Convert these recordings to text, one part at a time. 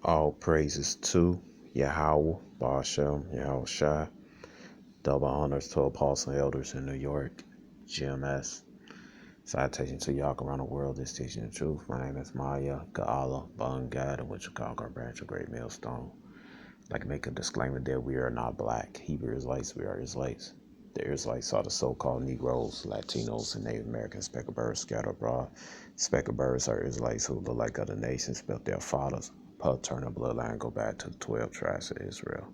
All praises to Yahweh, Bashem, Yahweh Shai. Double honors to apostle elders in New York, GMS. Citation to y'all around the world is teaching the truth. My name is Maya Ga'ala Bungad, in which Chicago branch of Great Millstone. I'd like to make a disclaimer that we are not black Hebrew Israelites, we are Israelites. The Israelites are the so-called Negroes, Latinos, and Native Americans, speckled birds scattered abroad. Speckled birds are Israelites who look like other nations, but their fathers' paternal bloodline go back to the 12 tribes of Israel.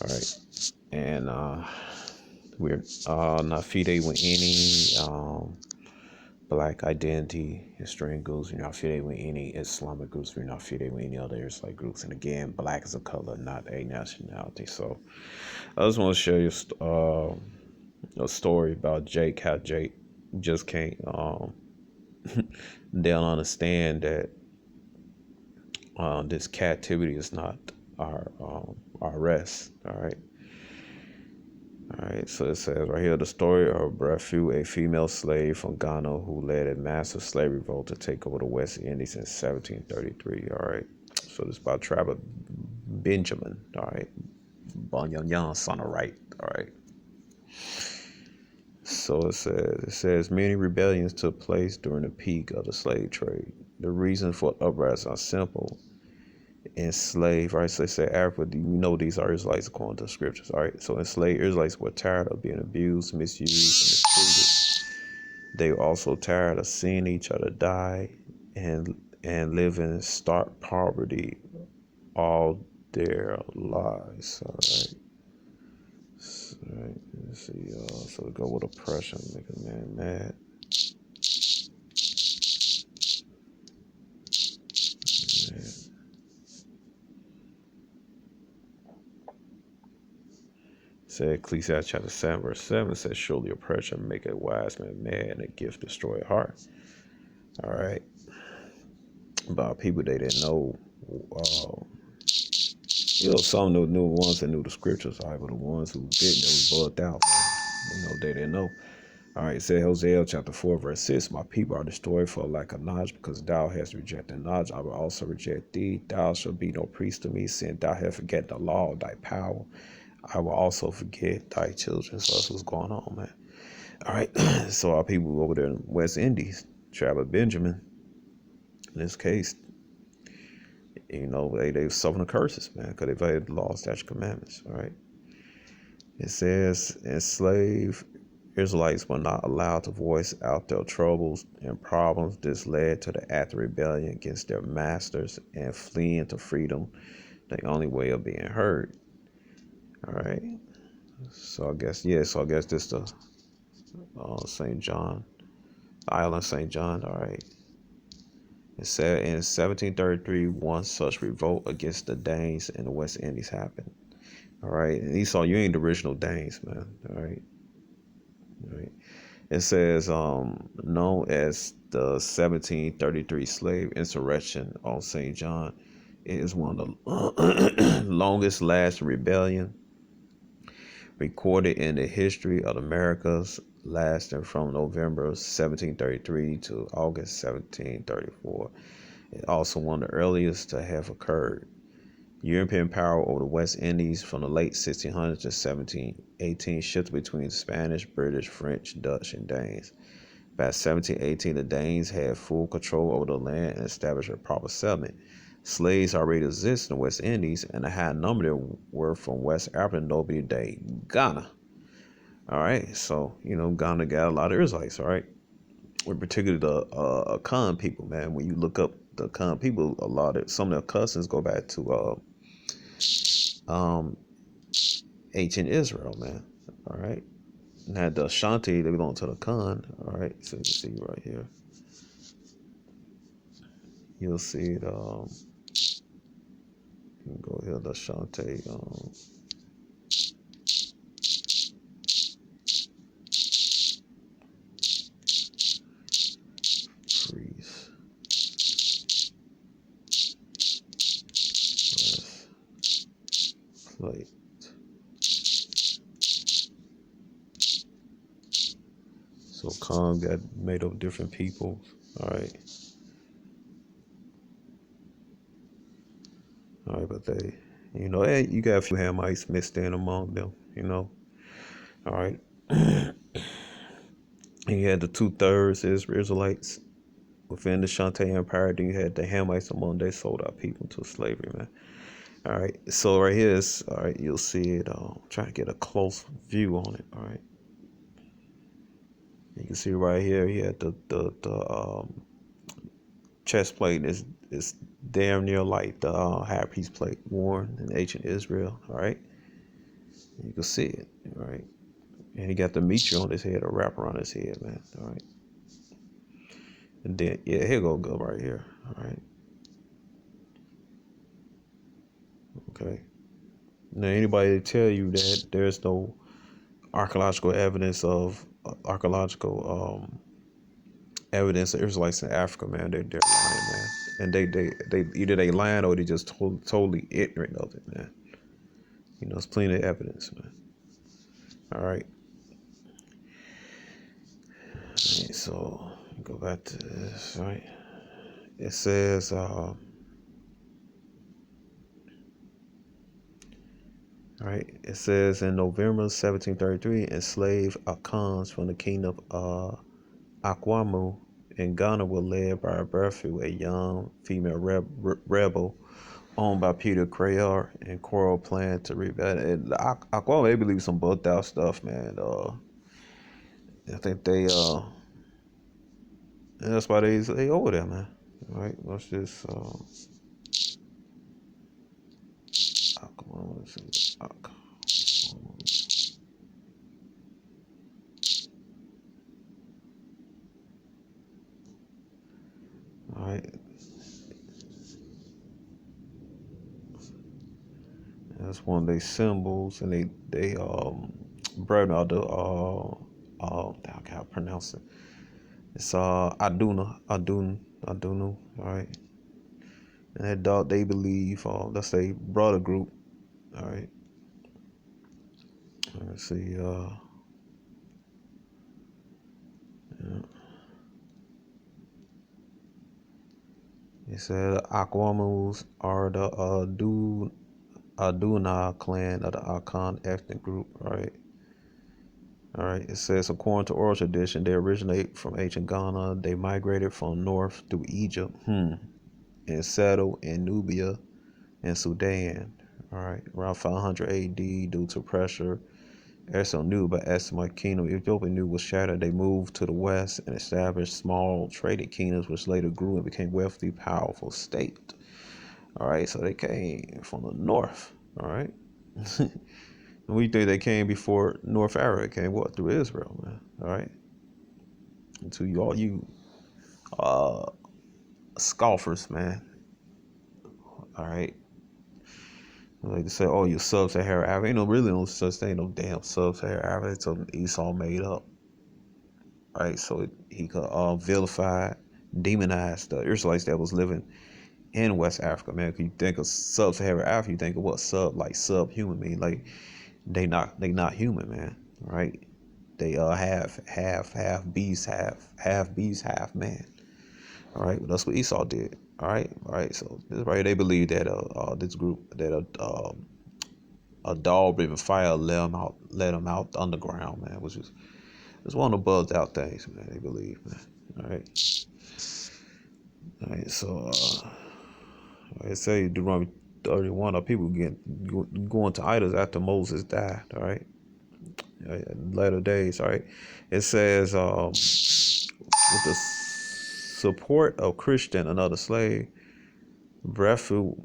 All right, and we're not fide with any black identity history groups. We're not fide with any Islamic groups. We're not fide with any other Islamic groups. And again, black is a color, not a nationality. So I just want to show you a story about Jake. How Jake just can't they don't understand that this captivity is not our rest. All right. All right, so it says right here the story of Brefu, a female slave from Ghana who led a massive slave revolt to take over the West Indies in 1733. All right, so this is about tribe of Benjamin. All right, Bunyan, son of right. All right, so it says many rebellions took place during the peak of the slave trade. The reason for uprising are simple. Enslaved, right? So they say Africa, we know these are Israelites according to the scriptures, all right? So enslaved Israelites were tired of being abused, misused, and mistreated. They were also tired of seeing each other die and live in stark poverty all their lives, all right? Let's see, so we go with oppression, make a man mad. Said Ecclesiastes chapter 7, verse 7 says, surely oppression make a wise man mad and a gift destroy a heart. All right. About people they didn't know. Some knew ones that knew the scriptures, all right, but the ones who didn't, they was bugged out. They didn't know. All right, it said Hosea chapter 4, verse 6, my people are destroyed for lack of knowledge, because thou hast rejected knowledge. I will also reject thee. Thou shalt be no priest to me, since thou hast forget the law of thy power. I will also forget thy children. So that's what's going on, man. All right. So our people over there in West Indies, tribe of Benjamin, in this case, they were suffering the curses, man, because they violated the law, statute, commandments. All right. It says enslaved Israelites were not allowed to voice out their troubles and problems. This led to the act of rebellion against their masters and fleeing to freedom, the only way of being heard. All right. So I guess this the St. John, island St. John. All right. It said in 1733, one such revolt against the Danes in the West Indies happened. All right. And Esau, you ain't the original Danes, man. All right. All right. It says known as the 1733 slave insurrection on St. John. It is one of the longest lasting rebellion recorded in the history of Americas, lasting from November 1733 to August 1734. It also one of the earliest to have occurred. European power over the West Indies from the late 1600s to 1718 shifted between Spanish, British, French, Dutch, and Danes. By 1718, the Danes had full control over the land and established a proper settlement. Slaves already exist in the West Indies, and a high number were from West Africa, notably Ghana. All right, so Ghana got a lot of Israelites. All right, particularly the Akan people, man. When you look up the Akan people, some of their cousins go back to ancient Israel, man. All right, now the Ashanti, they belong to the Akan. All right, so you can see right here. You'll see it. You can go here, the Ashanti. Freeze. Plate. So Khan got made up different people. All right. they, you got a few Hamites mixed in among them, all right. And you had the 2/3 Israelites within the Shantae Empire. Then you had the Hamites among they sold out people to slavery, man. All right, so right here is all right. You'll see it. Trying to get a close view on it. All right, you can see right here. He had the chest plate is damn near like the high priest plate worn in ancient Israel. All right, you can see it. All right, and he got the meteor on his head, a wrap around his head, man. All right, and then yeah, here go right here. All right, okay. Now anybody tell you that there's no archaeological evidence of evidence of Israelites in Africa, man, they're lying, man. And they either they lying or they just totally ignorant of it, man. It's plenty of evidence, man. All right. So go back to this, right? It says, all right. It says in November 1733, enslaved Akans from the kingdom of Akwamu in Ghana were led by a Berfu, a young female rebel owned by Peter Crayar, and Coral planned to rebel. And Aqua, they believe some bugged out stuff, man. I think and that's why they over there, man. All right, let's just Aqua, let's see, Aqua. All right, that's one of their symbols, and they brought out the I can't pronounce it. It's Adunu. All right, and that dog they believe that's they brother group. All right, let's see. Yeah. It said Akwamus are the Aduna clan of the Akan ethnic group. All right. It says according to oral tradition, they originate from ancient Ghana. They migrated from north through Egypt, and settled in Nubia and Sudan. All right, around 500 AD, due to pressure Erso knew, but as my kingdom Ethiopia knew was shattered, they moved to the west and established small trading kingdoms, which later grew and became wealthy, powerful state. All right, so they came from the north. All right, we think they came before North Africa came what through Israel, man. All right, and to you all you uh scoffers, man. All right. Like to say, oh, you sub-Saharan Africa. Ain't no really no such thing, no damn sub-Saharan Africa. It's something Esau made up. Right, so he could vilify, demonize the Israelites that was living in West Africa, man. If you think of sub-Saharan Africa, you think of what subhuman mean, like they not human, man. Right? They half beast, half man. All right, well, that's what Esau did. All right. So this right, they believe that this group that a dog breathing fire let them out underground, man, which is it's one of the bugged out things, man. They believe, man. All right. All right. So, like I say, Deuteronomy 31, people going to idols after Moses died. All right. In later days. All right. It says, with the support of Christian, another slave, Brefu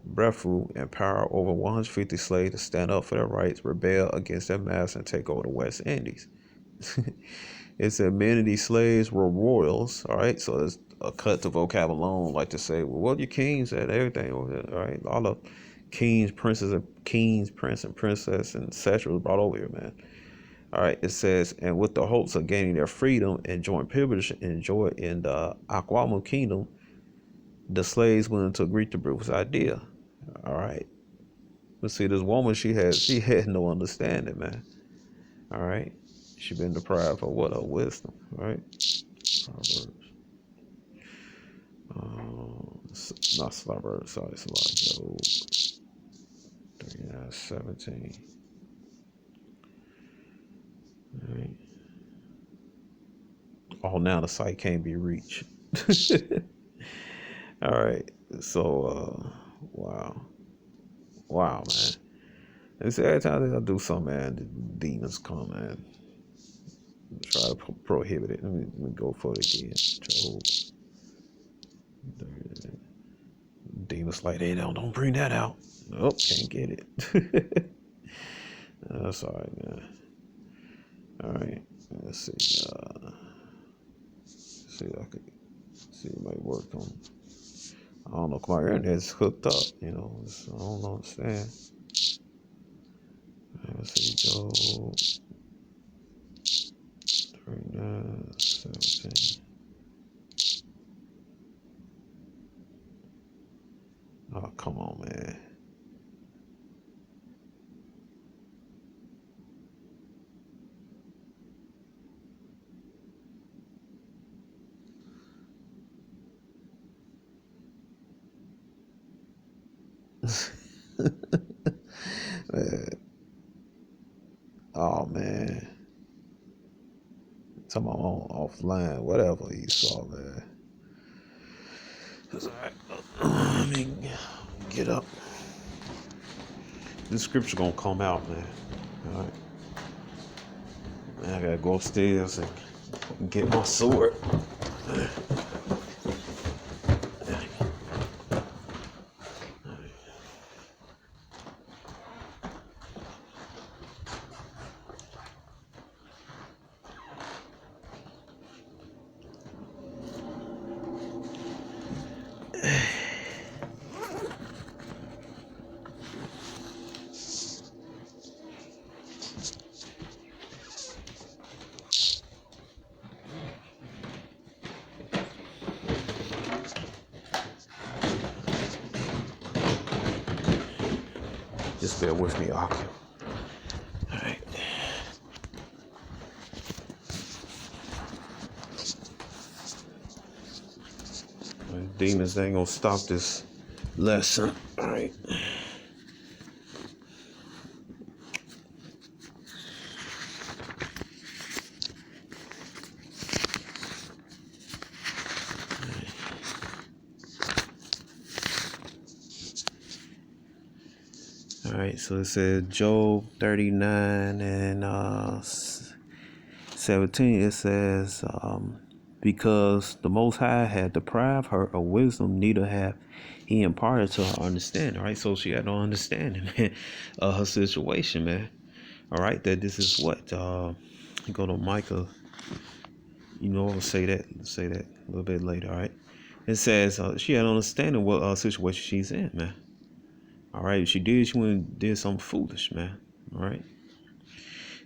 empowered over 150 slaves to stand up for their rights, rebel against their master, and take over the West Indies. It said many of these slaves were royals. All right, so it's a cut to vocab alone, like to say, well, what your kings and everything over there. All right, all the kings, prince, and princess, and etc. was brought over here, man. All right, it says, and with the hopes of gaining their freedom and join privilege and enjoy in the Akwamu kingdom, the slaves went into agree to Bruce's idea. All right, but see, this woman, she had no understanding, man. All right, she been deprived of what her wisdom, right? Proverbs. Not Proverbs, sorry, it's like Job. 39:17. All right. Oh, now the site can't be reached. All right. So, wow. Wow, man. It's every time that I do something, man, the demons come, man. Try to prohibit it. Let me go for it again. Job. Demons like, hey, don't bring that out. Nope, can't get it. That's all right, man. All right. Let's see. See if I could see it might work on. I don't know. My internet's hooked up. You know, I don't understand. Let's see. Job 39:17. Oh, come on, man. Man. Oh, man. Talking about offline, whatever you saw, man. That's all right. Let me get up. This scripture gonna come out, man. All right. Man, I gotta go upstairs and get my sword. Just bear with me, Aki. All right. Demons, they ain't gonna stop this lesson. All right. All right. So it says Job 39 and 17. It says, because the Most High had deprived her of wisdom, neither have He imparted to her understanding. All right. So she had no understanding, man, of her situation, man. All right. That this is what go to Micah. You know, I'll say that a little bit later. All right. It says she had understanding what situation she's in, man. All right. She went and did something foolish, man. All right.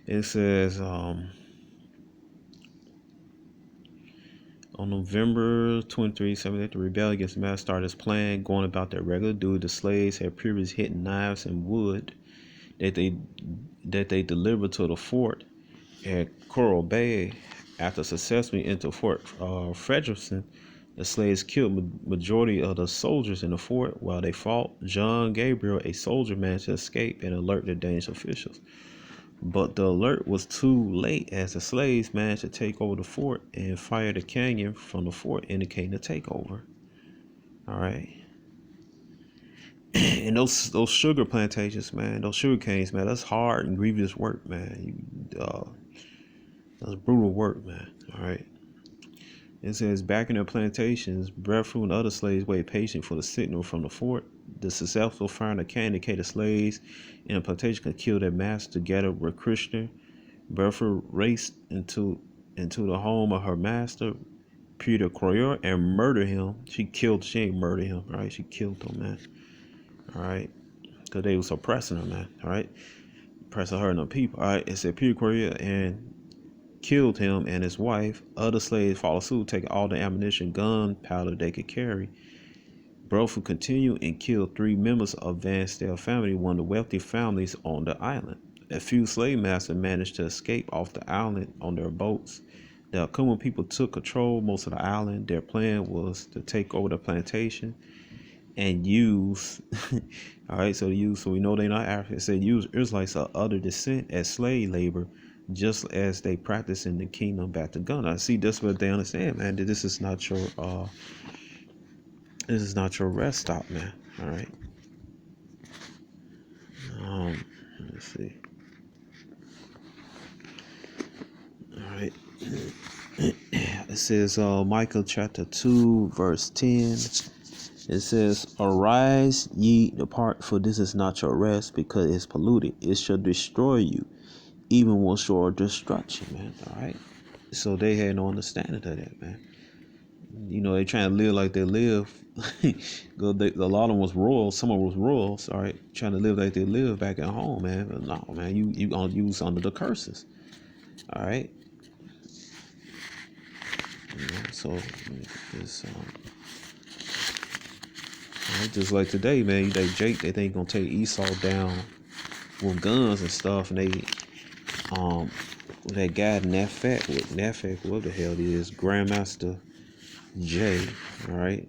It says on November 23, 17, the rebellion against the master started its plan, going about their regular duty. The slaves had previously hidden knives and wood that they delivered to the fort at Coral Bay. After successfully into Fort Frederickson, the slaves killed majority of the soldiers in the fort. While they fought, John Gabriel, a soldier, managed to escape and alert the Danish officials. But the alert was too late as the slaves managed to take over the fort and fire the canyon from the fort, indicating the takeover. All right. And those sugar plantations, man, those sugar canes, man, that's hard and grievous work, man. That's brutal work, man. All right. It says, back in their plantations, Breadfruit and other slaves waited patient for the signal from the fort. The successful firing of cannon indicated slaves in the plantation could kill their master together with Krishna. Breadfruit raced into the home of her master, Peter Croyer, and murdered him. She ain't murdered him, right? She killed him, man. All right. Because they was oppressing her, man. All right. Oppressing her and the people. All right. It said Peter Croyer and killed him and his wife. Other slaves followed suit, taking all the ammunition, gunpowder they could carry. Brofu continued and killed 3 members of Van Stale family, one of the wealthy families on the island. A few slave masters managed to escape off the island on their boats. The Akuma people took control most of the island. Their plan was to take over the plantation and use. All right, so we know they're not African. It said use Israelites of other descent as slave labor, just as they practice in the kingdom back to Ghana. I see that's what they understand, man. That this is not your rest stop, man. All right. Let's see. All right. It says Micah chapter 2 verse 10. It says, "Arise, ye, depart, for this is not your rest, because it's polluted. It shall destroy you, even once your destruction," man. All right. So they had no understanding of that, man. They trying to live like they live. A lot of them was royal. Some of them was royals. All right, trying to live like they live back at home, man. But no, man, you gonna use under the curses. All right. So it's just like today, man. They think gonna take Esau down with guns and stuff, and they that guy Nafek, what the hell he is, Grandmaster J, all right.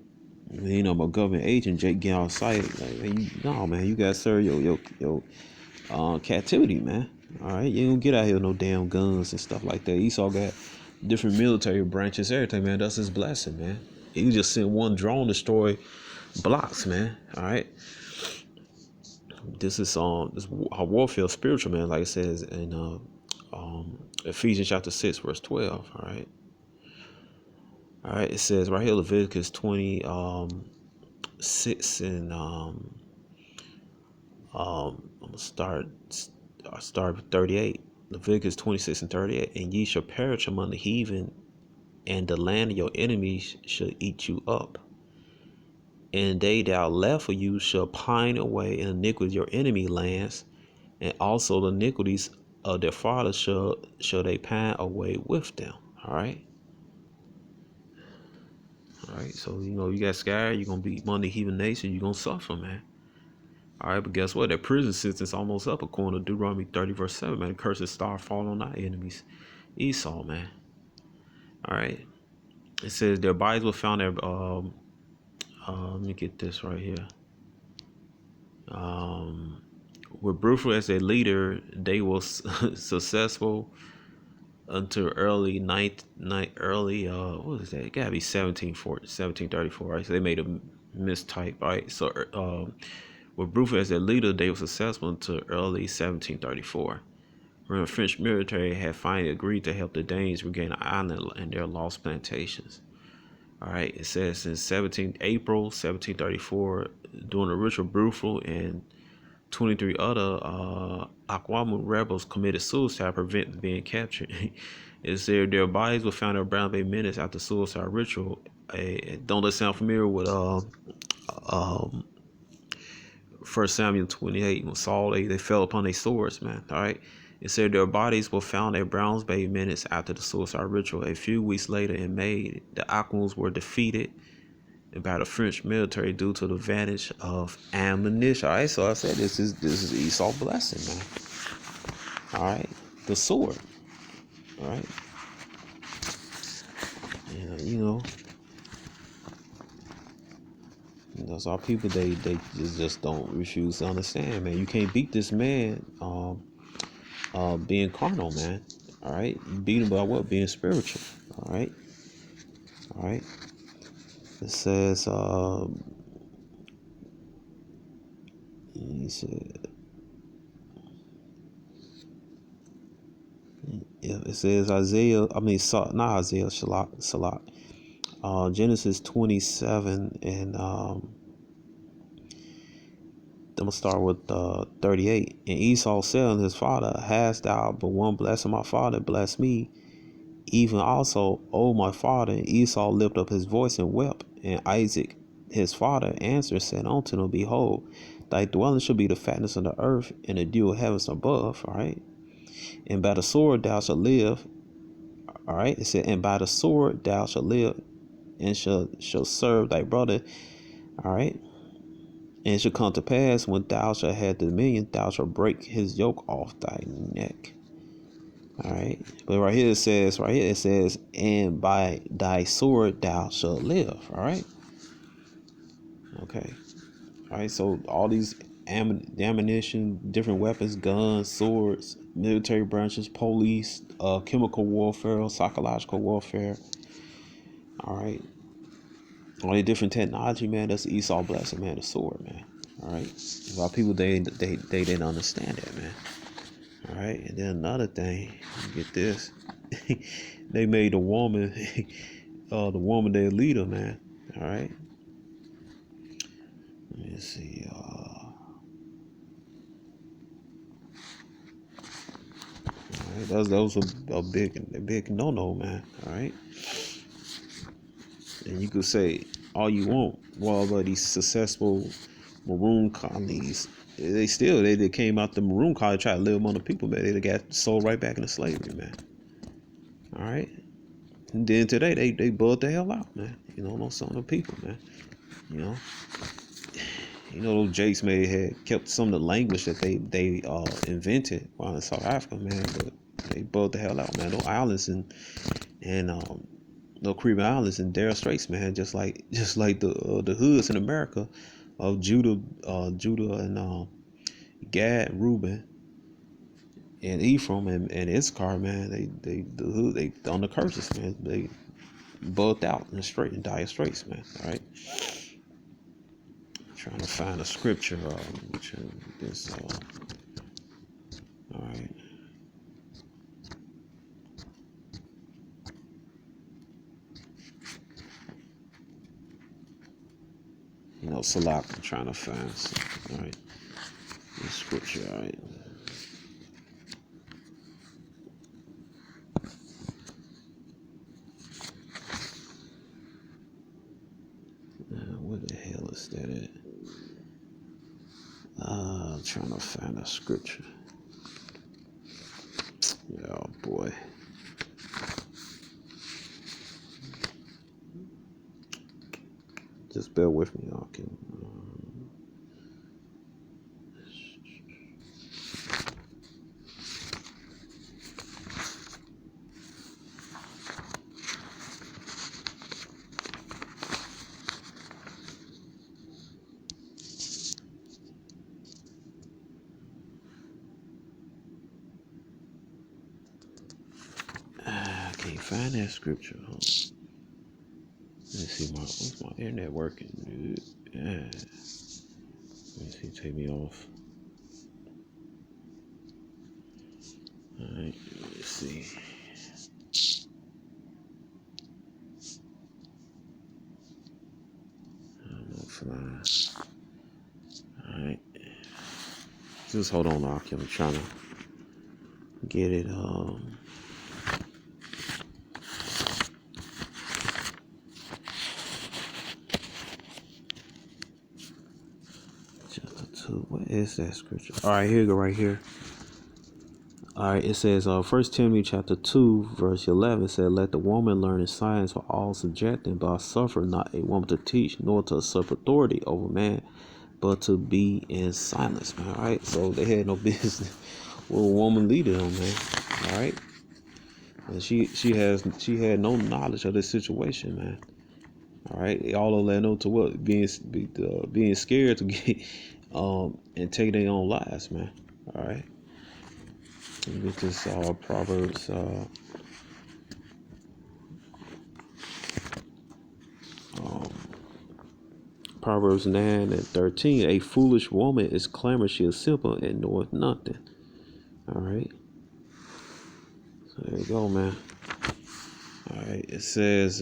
My government agent Jake get on site like, man, you gotta serve your captivity, man. All right, you don't get out here with no damn guns and stuff like that. Esau got different military branches, everything, man. That's his blessing, man. He just sent one drone destroy blocks, man. All right. This is this warfare spiritual, man. Like it says in Ephesians chapter 6 verse 12. All right. All right. It says right here Leviticus 26 and I'm gonna start with 38. Leviticus 26 and 38. "And ye shall perish among the heathen, and the land of your enemies shall eat you up. And they that are left of you shall pine away in iniquity of your enemy lands, and also the iniquities of their fathers shall they pine away with them." All right. All right. So you got scared, you're gonna be among the heathen nation, you're gonna suffer, man. All right, but guess what? That prison sentence almost up, according to Deuteronomy 30 verse 7, man. The curses start falling on our enemies, Esau, man. All right. It says their bodies were found at let me get this right here. With brutal as a leader, they were successful until early what is that? It gotta be 1734, right? So they made a mistype, right? So with Bruford as their leader, they were successful until early 1734. When the French military had finally agreed to help the Danes regain the island and their lost plantations. All right, it says in April 1734, during the ritual, Bruford and 23 other Aquamu rebels committed suicide to prevent being captured. It said their bodies were found in Brown Bay minutes after suicide ritual. Don't that sound familiar with 1 Samuel 28, when Saul, they fell upon their swords, man. All right. It said their bodies were found at Browns Bay minutes after the suicide ritual. A few weeks later in May, the Aquans were defeated by the French military due to the advantage of ammunition. All right. So I said this is Esau blessing, man. All right. The sword. All right. Those are people they just don't refuse to understand, man. You can't beat this man being carnal, man. All right, you beat him by what? Being spiritual. All right. It says he said, yeah, it says not Isaiah, Shalak. Genesis 27 and I'm gonna start with 38. "And Esau said unto his father, Hast thou but one blessing my father, bless me, even also, O my father. And Esau lifted up his voice and wept. And Isaac his father answered, said unto him, Behold, thy dwelling shall be the fatness of the earth, and the dew of heavens above." All right. "And by the sword thou shalt live." All right. It said, "And by the sword thou shalt live, and shall serve thy brother." All right. "And it shall come to pass, when thou shalt have dominion, thou shalt break his yoke off thy neck." All right. But right here it says, "And by thy sword thou shalt live." All right. Okay. All right. So all these ammunition, different weapons, guns, swords, military branches, police, chemical warfare, psychological warfare. All right. All the different technology, man. That's the Esau blessing, man. The sword, man. All right. A lot of people they didn't understand that, man. All right. And then another thing, you get this. They made the woman, the woman their leader, man. All right. Let me see. All right. That was a big no, man. All right. And you could say all you want, well, but these successful maroon colonies, they came out the maroon colony, tried to live among the people, man. They got sold right back into slavery, man. All right. And then today they bugged the hell out, man. You know, on some of the people, man. You know. Those Jakes may had kept some of the language that they invented while in South Africa, man, but they bugged the hell out, man. Those islands and no Caribbean islands and Darrell Straits, man, just like the hoods in America of Judah and Gad, Reuben, and Ephraim and Issachar, man, they on the curses, man. They bugged out in the straight and dire straits, man. All right. Trying to find a scripture, which is all right. Salak, I'm trying to find something, all right. The scripture, all right. Where the hell is that at? I'm trying to find a scripture. Oh boy. Just bear with me, y'all. I can't find that scripture. Let's see, what's my internet working, dude? Yeah. Let me see, take me off. Alright, let's see. I'm flying. Alright. Just hold on, Aki. I'm trying to get it. Chapter 2. What is that scripture? Alright, here you go, right here. Alright, it says, 1 Timothy chapter 2, verse 11 said, let the woman learn in science for all subjecting, but suffer not a woman to teach, nor to usurp authority over man, but to be in silence, man. Alright, so they had no business with a woman leading them, man. Alright. And she had no knowledge of this situation, man. All right, all of that know to what being scared to get and take their own lives, man. All right, let me get this Proverbs 9:13. A foolish woman is clamorous; she is simple and knoweth nothing. All right, so there you go, man. All right, it says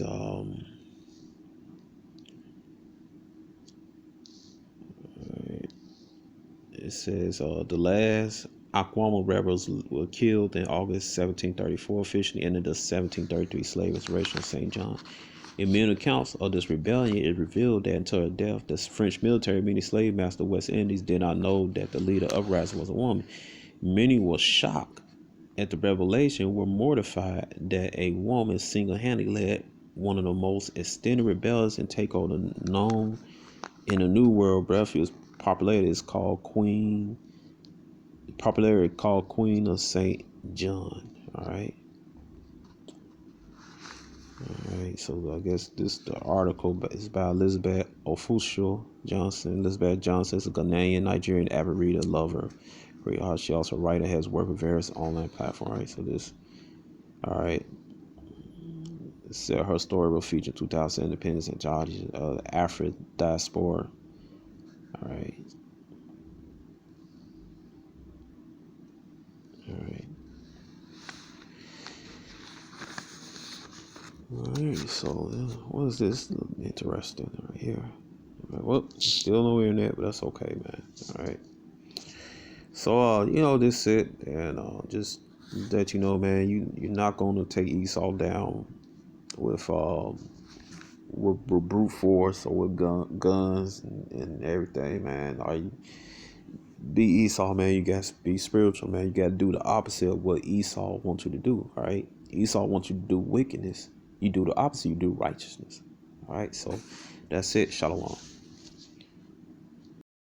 the last Aquama rebels were killed in August 1734, officially ended the 1733 slave restoration of St. John. In many accounts of this rebellion, it revealed that until her death, the French military, meaning slave master of West Indies, did not know that the leader of uprising was a woman. Many were shocked at the revelation, were mortified that a woman single-handedly led one of the most extended rebellions and takeover known in the New World. Refuge popularity is called Queen of St. John. All right. All right, so I guess the article is by Elizabeth Ofusho Johnson. Elizabeth Johnson is a Ghanaian Nigerian avid reader, lover. Great heart. She also writer, has worked with various online platforms. Right, so this, all right. So her story will feature 2,000 independence and Georgia, Afro diaspora. All right, all right, all right. So what is this? Interesting right here. Well, still no internet, but that's okay, man. All right. So this it, and just that man, you're not gonna take Esau down with with brute force or with guns and everything, man. Are you be Esau, man? You got to be spiritual, man. You got to do the opposite of what Esau wants you to do. All right, Esau wants you to do wickedness. You do the opposite. You do righteousness. All right, so that's it. Shalom.